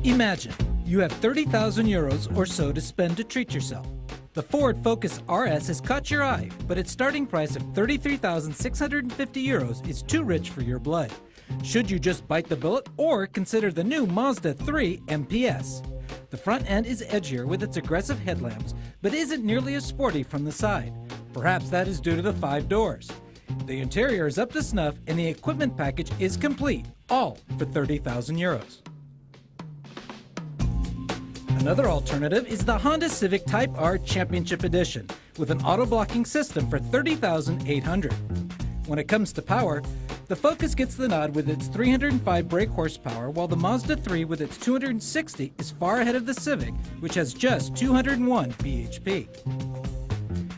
Imagine you have 30,000 euros or so to spend to treat yourself. The Ford Focus RS has caught your eye, but its starting price of 33,650 euros is too rich for your blood. Should you just bite the bullet or consider the new Mazda 3 MPS? The front end is edgier with its aggressive headlamps, but isn't nearly as sporty from the side. Perhaps that is due to the 5 doors. The interior is up to snuff and the equipment package is complete, all for 30,000 euros. Another alternative is the Honda Civic Type R Championship Edition with an auto-blocking system for 30,800. When it comes to power, the Focus gets the nod with its 305 brake horsepower, while the Mazda 3 with its 260 is far ahead of the Civic, which has just 201 bhp.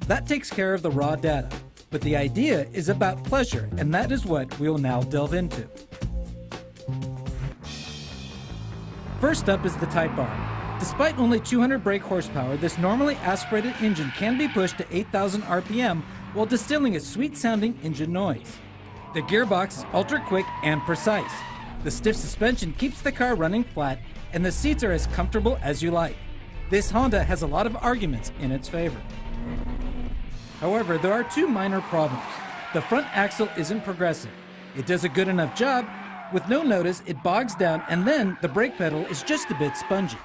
That takes care of the raw data, but the idea is about pleasure, and that is what we'll now delve into. First up is the Type R. Despite only 200 brake horsepower, this normally aspirated engine can be pushed to 8,000 RPM while distilling a sweet-sounding engine noise. The gearbox is ultra-quick and precise. The stiff suspension keeps the car running flat, and the seats are as comfortable as you like. This Honda has a lot of arguments in its favor. However, there are two minor problems. The front axle isn't progressive. It does a good enough job. With no notice, it bogs down, and then the brake pedal is just a bit spongy.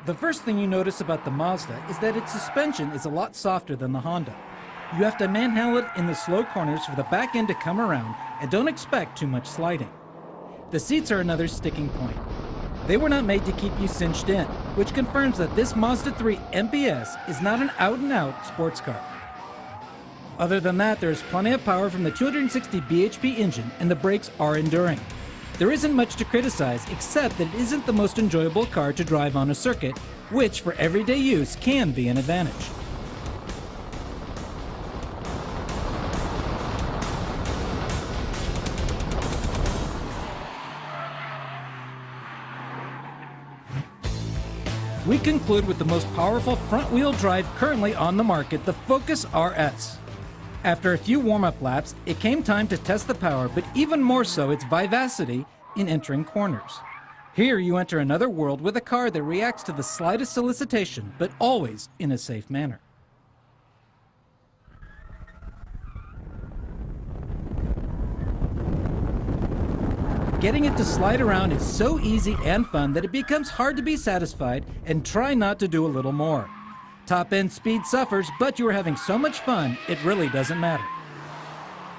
The first thing you notice about the Mazda is that its suspension is a lot softer than the Honda. You have to manhandle it in the slow corners for the back end to come around, and don't expect too much sliding. The seats are another sticking point. They were not made to keep you cinched in, which confirms that this Mazda 3 MPS is not an out-and-out sports car. Other than that, there is plenty of power from the 260 bhp engine, and the brakes are enduring. There isn't much to criticize except that it isn't the most enjoyable car to drive on a circuit, which for everyday use can be an advantage. We conclude with the most powerful front-wheel drive currently on the market, the Focus RS. After a few warm-up laps, it came time to test the power, but even more so its vivacity in entering corners. Here you enter another world with a car that reacts to the slightest solicitation, but always in a safe manner. Getting it to slide around is so easy and fun that it becomes hard to be satisfied and try not to do a little more. Top-end speed suffers, but you are having so much fun, it really doesn't matter.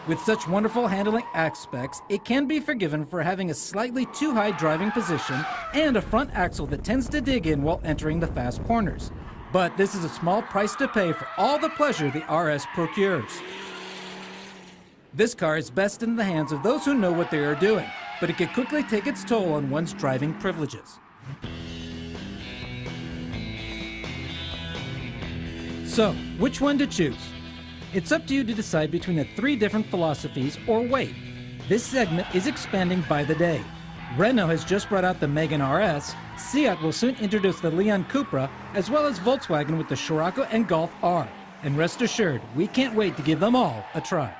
With such wonderful handling aspects, it can be forgiven for having a slightly too high driving position and a front axle that tends to dig in while entering the fast corners. But this is a small price to pay for all the pleasure the RS procures. This car is best in the hands of those who know what they are doing, but it can quickly take its toll on one's driving privileges. So, which one to choose? It's up to you to decide between the 3 different philosophies or wait. This segment is expanding by the day. Renault has just brought out the Megane RS, Seat will soon introduce the Leon Cupra, as well as Volkswagen with the Scirocco and Golf R. And rest assured, we can't wait to give them all a try.